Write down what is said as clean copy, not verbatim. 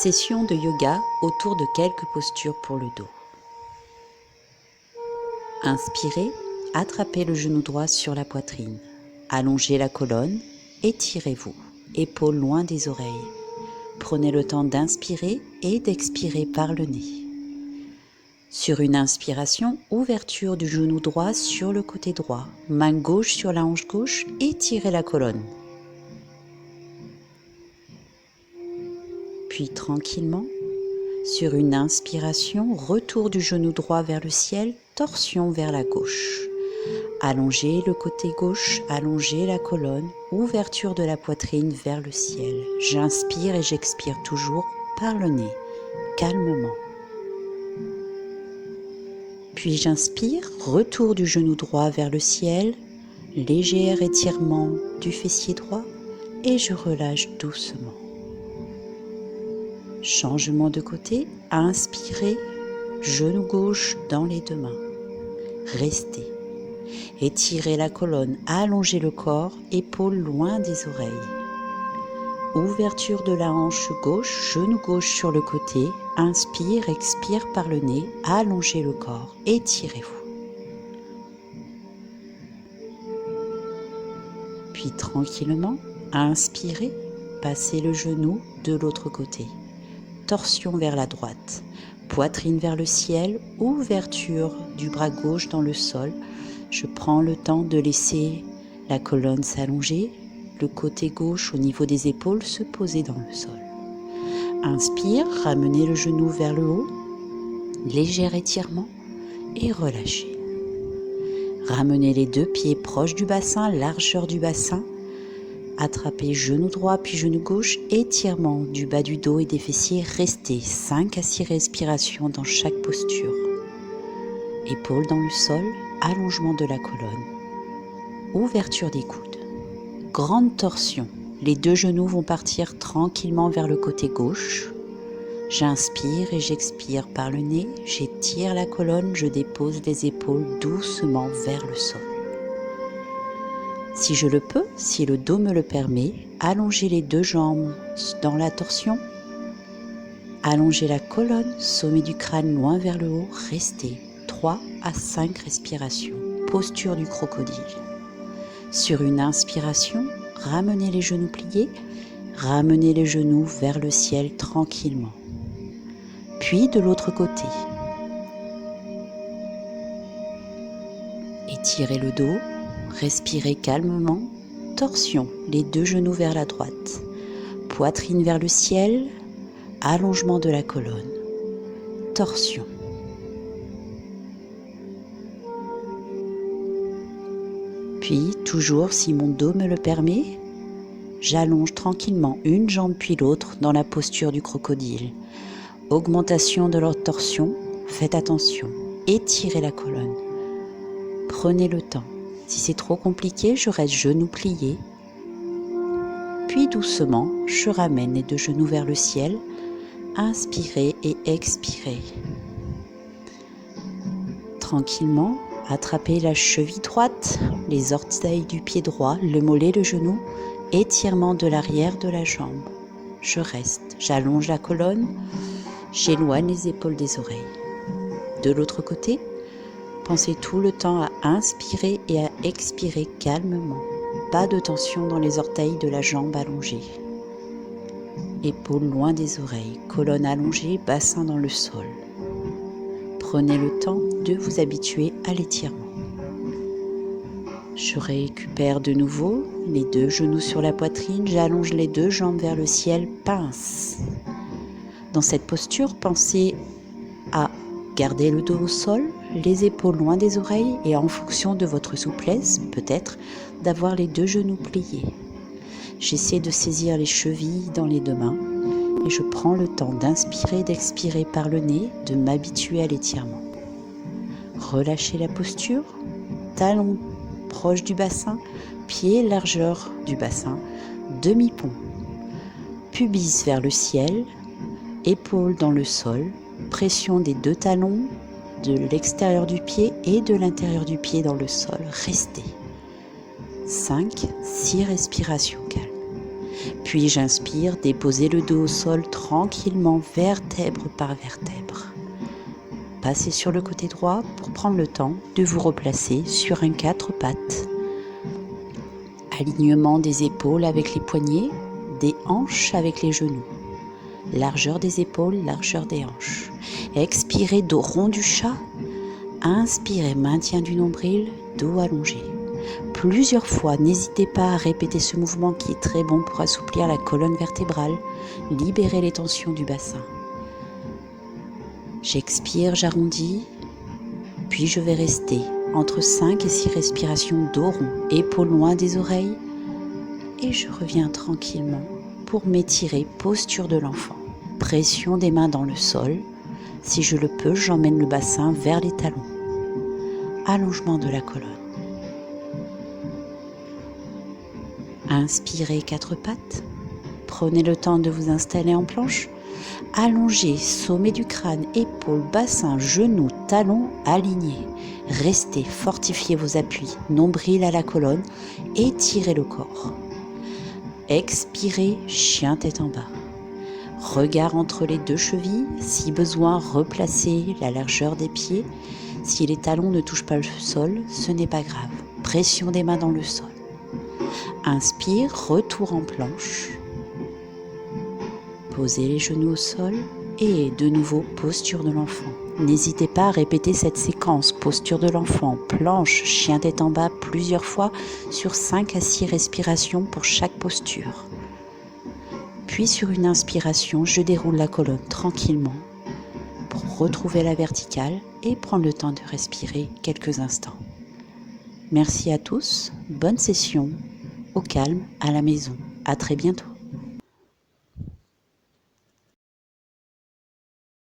Session de yoga autour de quelques postures pour le dos. Inspirez, attrapez le genou droit sur la poitrine. Allongez la colonne, étirez-vous, épaules loin des oreilles. Prenez le temps d'inspirer et d'expirer par le nez. Sur une inspiration, ouverture du genou droit sur le côté droit. Main gauche sur la hanche gauche, étirez la colonne. Puis tranquillement, sur une inspiration, retour du genou droit vers le ciel, torsion vers la gauche. Allongez le côté gauche, allongez la colonne, ouverture de la poitrine vers le ciel. J'inspire et j'expire toujours par le nez, calmement. Puis j'inspire, retour du genou droit vers le ciel, léger étirement du fessier droit et je relâche doucement. Changement de côté, inspirez, genou gauche dans les deux mains. Restez. Étirez la colonne, allongez le corps, épaules loin des oreilles. Ouverture de la hanche gauche, genou gauche sur le côté. Inspire, expire par le nez, allongez le corps, étirez-vous. Puis tranquillement, inspirez, passez le genou de l'autre côté. Torsion vers la droite, poitrine vers le ciel, ouverture du bras gauche dans le sol. Je prends le temps de laisser la colonne s'allonger, le côté gauche au niveau des épaules se poser dans le sol. Inspire, ramenez le genou vers le haut, léger étirement et relâchez. Ramenez les deux pieds proches du bassin, largeur du bassin. Attrapez genou droit puis genou gauche, étirement du bas du dos et des fessiers. Restez 5 à 6 respirations dans chaque posture. Épaules dans le sol, allongement de la colonne. Ouverture des coudes. Grande torsion. Les deux genoux vont partir tranquillement vers le côté gauche. J'inspire et j'expire par le nez. J'étire la colonne, je dépose les épaules doucement vers le sol. Si je le peux, si le dos me le permet, allongez les deux jambes dans la torsion. Allongez la colonne, sommet du crâne loin vers le haut. Restez 3 à 5 respirations. Posture du crocodile. Sur une inspiration, ramenez les genoux pliés, ramenez les genoux vers le ciel tranquillement. Puis de l'autre côté. Étirez le dos. Respirez calmement, torsion, les deux genoux vers la droite, poitrine vers le ciel, allongement de la colonne, torsion. Puis, toujours si mon dos me le permet, j'allonge tranquillement une jambe puis l'autre dans la posture du crocodile. Augmentation de leur torsion, faites attention, étirez la colonne, prenez le temps. Si c'est trop compliqué, je reste genoux pliés. Puis doucement, je ramène les deux genoux vers le ciel. Inspirez et expirez. Tranquillement, attrapez la cheville droite, les orteils du pied droit, le mollet, le genou, étirement de l'arrière de la jambe. Je reste, j'allonge la colonne, j'éloigne les épaules des oreilles. De l'autre côté, pensez tout le temps à inspirer et à expirer calmement. Pas de tension dans les orteils de la jambe allongée. Épaules loin des oreilles, colonne allongée, bassin dans le sol. Prenez le temps de vous habituer à l'étirement. Je récupère de nouveau les deux genoux sur la poitrine, j'allonge les deux jambes vers le ciel, pince. Dans cette posture, pensez à garder le dos au sol, les épaules loin des oreilles et en fonction de votre souplesse, peut-être, d'avoir les deux genoux pliés. J'essaie de saisir les chevilles dans les deux mains et je prends le temps d'inspirer et d'expirer par le nez, de m'habituer à l'étirement. Relâchez la posture, talons proches du bassin, pieds largeur du bassin, demi-pont, pubis vers le ciel, épaules dans le sol, pression des deux talons, de l'extérieur du pied et de l'intérieur du pied dans le sol. Restez. 5, 6 respirations calmes. Puis j'inspire, déposez le dos au sol tranquillement, vertèbre par vertèbre. Passez sur le côté droit pour prendre le temps de vous replacer sur un 4 pattes. Alignement des épaules avec les poignets, des hanches avec les genoux. Largeur des épaules, largeur des hanches. Expirez, dos rond du chat. Inspirez, maintien du nombril, dos allongé. Plusieurs fois, n'hésitez pas à répéter ce mouvement qui est très bon pour assouplir la colonne vertébrale, libérer les tensions du bassin. J'expire, j'arrondis, puis je vais rester entre 5 et 6 respirations dos rond, épaules loin des oreilles, et je reviens tranquillement pour m'étirer, posture de l'enfant. Pression des mains dans le sol. Si je le peux, j'emmène le bassin vers les talons. Allongement de la colonne. Inspirez 4 pattes. Prenez le temps de vous installer en planche. Allongez, sommet du crâne, épaules, bassin, genoux, talons alignés. Restez, fortifiez vos appuis, nombril à la colonne, étirez le corps. Expirez, chien tête en bas. Regard entre les deux chevilles, si besoin, replacez la largeur des pieds. Si les talons ne touchent pas le sol, ce n'est pas grave. Pression des mains dans le sol. Inspire, retour en planche. Posez les genoux au sol et de nouveau posture de l'enfant. N'hésitez pas à répéter cette séquence, posture de l'enfant, planche, chien tête en bas plusieurs fois sur 5 à 6 respirations pour chaque posture. Puis sur une inspiration, je déroule la colonne tranquillement pour retrouver la verticale et prendre le temps de respirer quelques instants. Merci à tous, bonne session, au calme, à la maison. À très bientôt.